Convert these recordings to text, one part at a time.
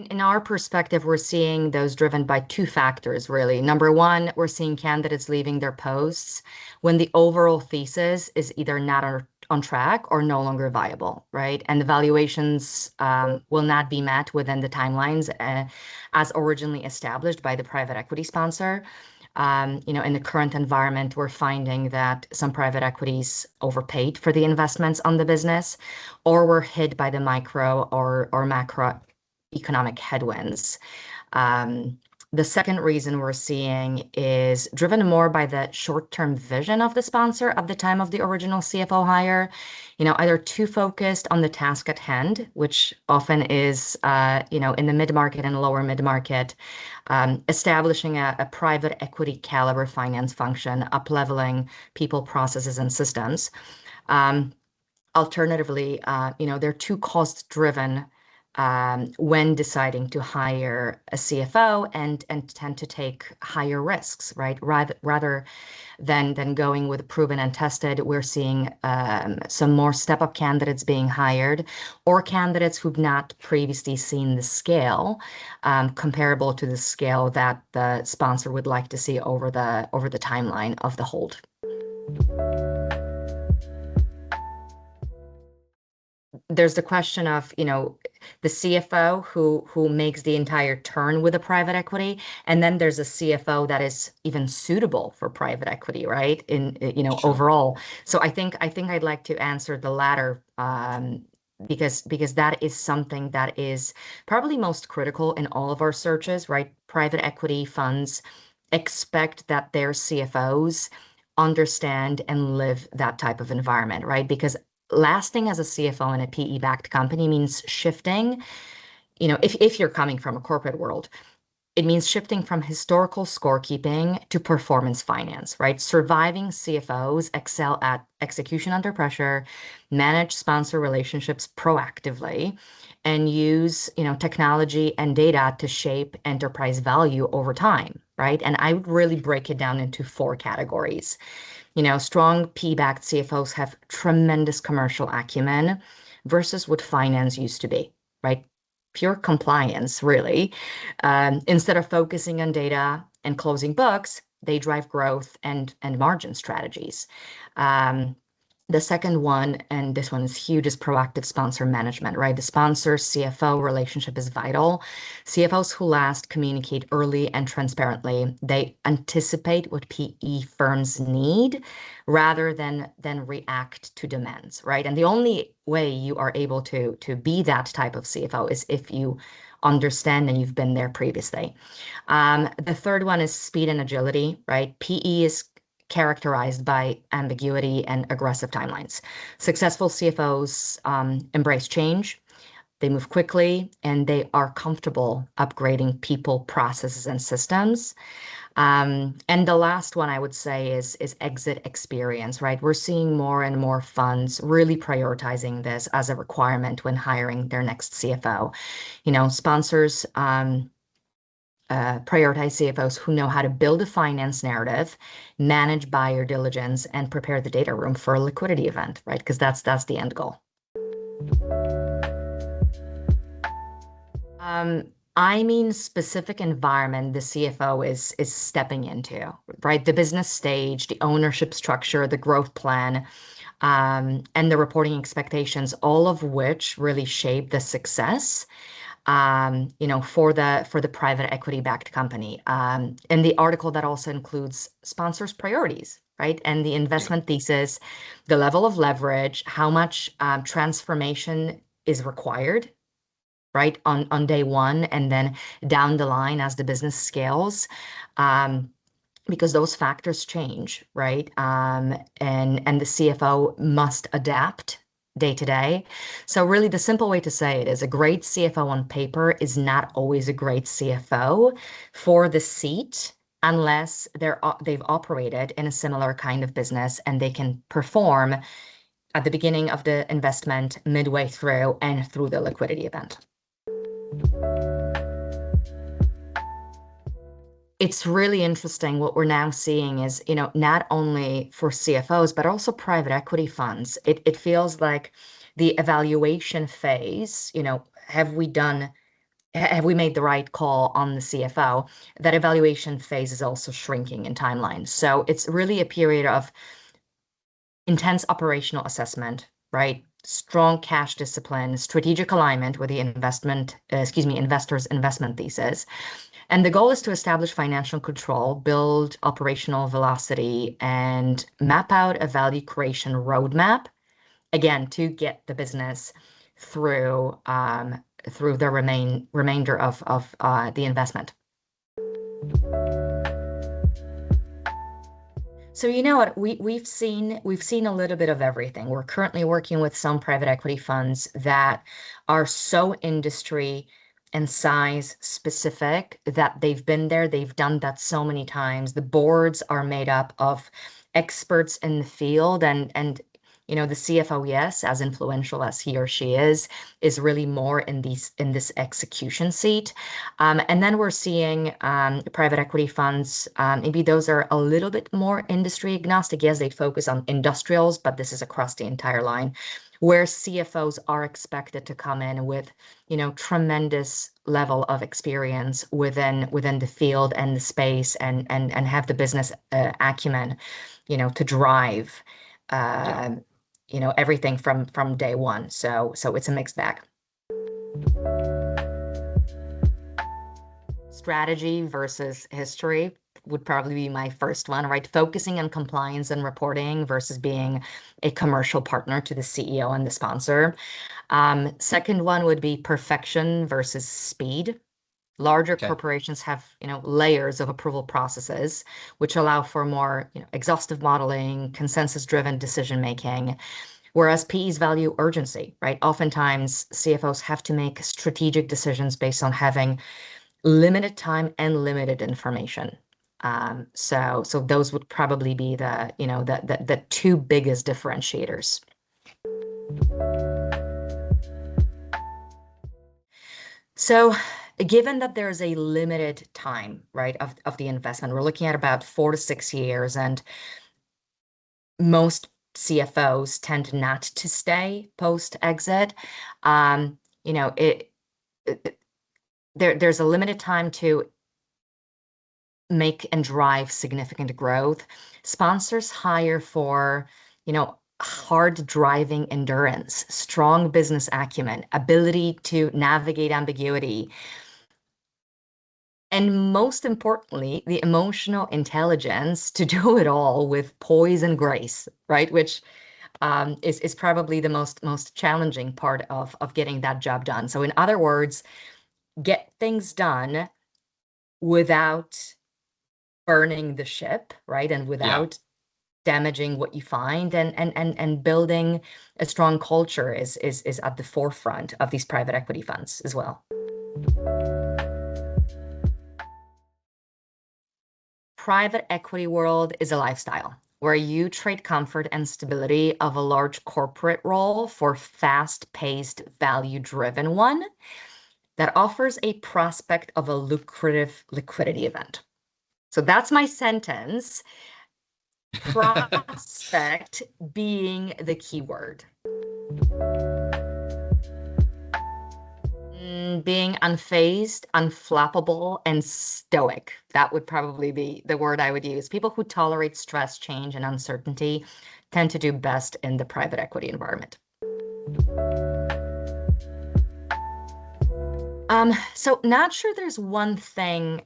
In our perspective, we're seeing those driven by two factors, really. Number one, we're seeing candidates leaving their posts when the overall thesis is either not on track or no longer viable, right? And the valuations will not be met within the timelines as originally established by the private equity sponsor. In the current environment, we're finding that some private equities overpaid for the investments on the business, or were hit by the micro or macro economic headwinds. The second reason we're seeing is driven more by the short-term vision of the sponsor at the time of the original CFO hire, either too focused on the task at hand, which often is, in the mid-market and lower mid-market, establishing a private equity caliber finance function, up-leveling people, processes, and systems. Alternatively, they're too cost-driven when deciding to hire a CFO and tend to take higher risks, right? Rather than going with proven and tested, we're seeing some more step-up candidates being hired, or candidates who've not previously seen the scale comparable to the scale that the sponsor would like to see over the timeline of the hold. There's the question of, the CFO who makes the entire turn with a private equity, and then there's a CFO that is even suitable for private equity, right? Sure. Overall. So I think I'd like to answer the latter, because that is something that is probably most critical in all of our searches, right? Private equity funds expect that their CFOs understand and live that type of environment, right? Because lasting as a CFO in a PE-backed company means shifting, if you're coming from a corporate world, it means shifting from historical scorekeeping to performance finance, right? Surviving CFOs excel at execution under pressure, manage sponsor relationships proactively, and use, technology and data to shape enterprise value over time, right? And I would really break it down into four categories. Strong P-backed CFOs have tremendous commercial acumen versus what finance used to be, right? Pure compliance, really. Instead of focusing on data and closing books, they drive growth and margin strategies. The second one, and this one is huge, is proactive sponsor management, right? The sponsor CFO relationship is vital. CFOs who last communicate early and transparently. They anticipate what PE firms need rather than react to demands, right? And the only way you are able to be that type of CFO is if you understand and you've been there previously. The third one is speed and agility, right? PE is characterized by ambiguity and aggressive timelines. Successful CFOs embrace change, they move quickly, and they are comfortable upgrading people, processes, and systems. And the last one I would say is exit experience, right? We're seeing more and more funds really prioritizing this as a requirement when hiring their next CFO. Sponsors prioritize CFOs who know how to build a finance narrative, manage buyer diligence, and prepare the data room for a liquidity event, right? Because that's the end goal. I mean specific environment the CFO is stepping into, right? The business stage, the ownership structure, the growth plan, and the reporting expectations, all of which really shape the success for the private equity-backed company. And the article that also includes sponsors' priorities, right? And the investment thesis, the level of leverage, how much transformation is required, right, on day one, and then down the line as the business scales. Because those factors change, right? And the CFO must adapt day to day. So really the simple way to say it is a great CFO on paper is not always a great CFO for the seat unless they've operated in a similar kind of business and they can perform at the beginning of the investment, midway through, and through the liquidity event. It's really interesting. What we're now seeing is, not only for CFOs, but also private equity funds. It feels like the evaluation phase, have we made the right call on the CFO? That evaluation phase is also shrinking in timelines. So it's really a period of intense operational assessment, right? Strong cash discipline, strategic alignment with the investor's investment thesis. And the goal is to establish financial control, build operational velocity, and map out a value creation roadmap, again, to get the business through the remainder of the investment. So you know what, we've seen a little bit of everything. We're currently working with some private equity funds that are so industry and size specific that they've been there, they've done that so many times. The boards are made up of experts in the field, and the CFO, yes, as influential as he or she is really more in this execution seat. And then we're seeing private equity funds. Maybe those are a little bit more industry agnostic. Yes, they focus on industrials, but this is across the entire line, where CFOs are expected to come in with, tremendous level of experience within the field and the space, and have the business acumen, to drive, Yeah. uh, everything from day one. So it's a mixed bag. Strategy versus history would probably be my first one, right? Focusing on compliance and reporting versus being a commercial partner to the CEO and the sponsor. Second one would be perfection versus speed. Larger Okay. corporations have, layers of approval processes, which allow for more, exhaustive modeling, consensus-driven decision making. Whereas PEs value urgency, right? Oftentimes, CFOs have to make strategic decisions based on having limited time and limited information. So those would probably be the two biggest differentiators. So given that there's a limited time, right, of the investment, we're looking at about 4 to 6 years, and most CFOs tend not to stay post-exit. Um, it there's a limited time to make and drive significant growth. Sponsors hire for, hard driving endurance, strong business acumen, ability to navigate ambiguity, and most importantly, the emotional intelligence to do it all with poise and grace, right? Which is probably the most challenging part of getting that job done. So in other words, get things done without burning the ship, right? And Yeah. without damaging what you find, and building a strong culture is at the forefront of these private equity funds as well. Private equity world is a lifestyle where you trade comfort and stability of a large corporate role for fast-paced, value-driven one that offers a prospect of a lucrative liquidity event. So that's my sentence. Prospect being the key word. Being unfazed, unflappable, and stoic. That would probably be the word I would use. People who tolerate stress, change, and uncertainty tend to do best in the private equity environment. So not sure there's one thing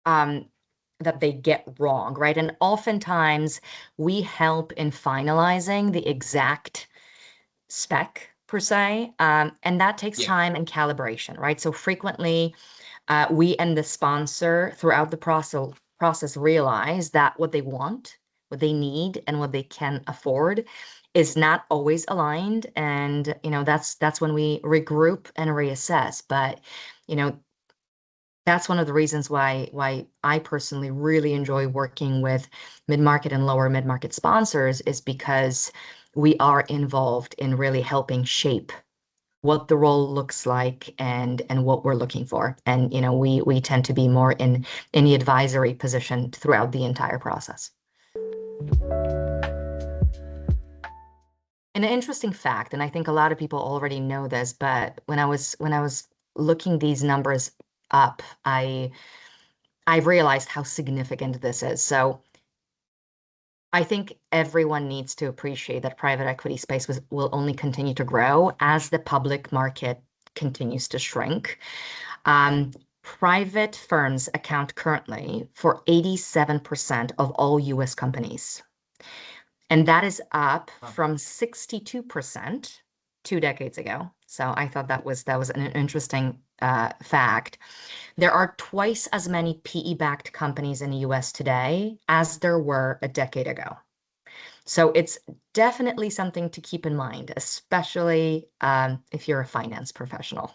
um, that they get wrong, right? And oftentimes we help in finalizing the exact spec per se, and that takes Yeah. time and calibration, right? So frequently, we and the sponsor throughout the process realize that what they want, what they need, and what they can afford is not always aligned, and that's when we regroup and reassess. But you know that's one of the reasons why I personally really enjoy working with mid-market and lower mid-market sponsors, is because we are involved in really helping shape what the role looks like and what we're looking for. And we tend to be more in the advisory position throughout the entire process. An interesting fact, and I think a lot of people already know this, but when I was looking these numbers up, I realized how significant this is. So I think everyone needs to appreciate that private equity space will only continue to grow as the public market continues to shrink. Private firms account currently for 87% of all US companies. And that is up Wow. from 62% 2 decades ago. So I thought that was an interesting fact. There are twice as many PE-backed companies in the US today as there were a decade ago. So it's definitely something to keep in mind, especially if you're a finance professional.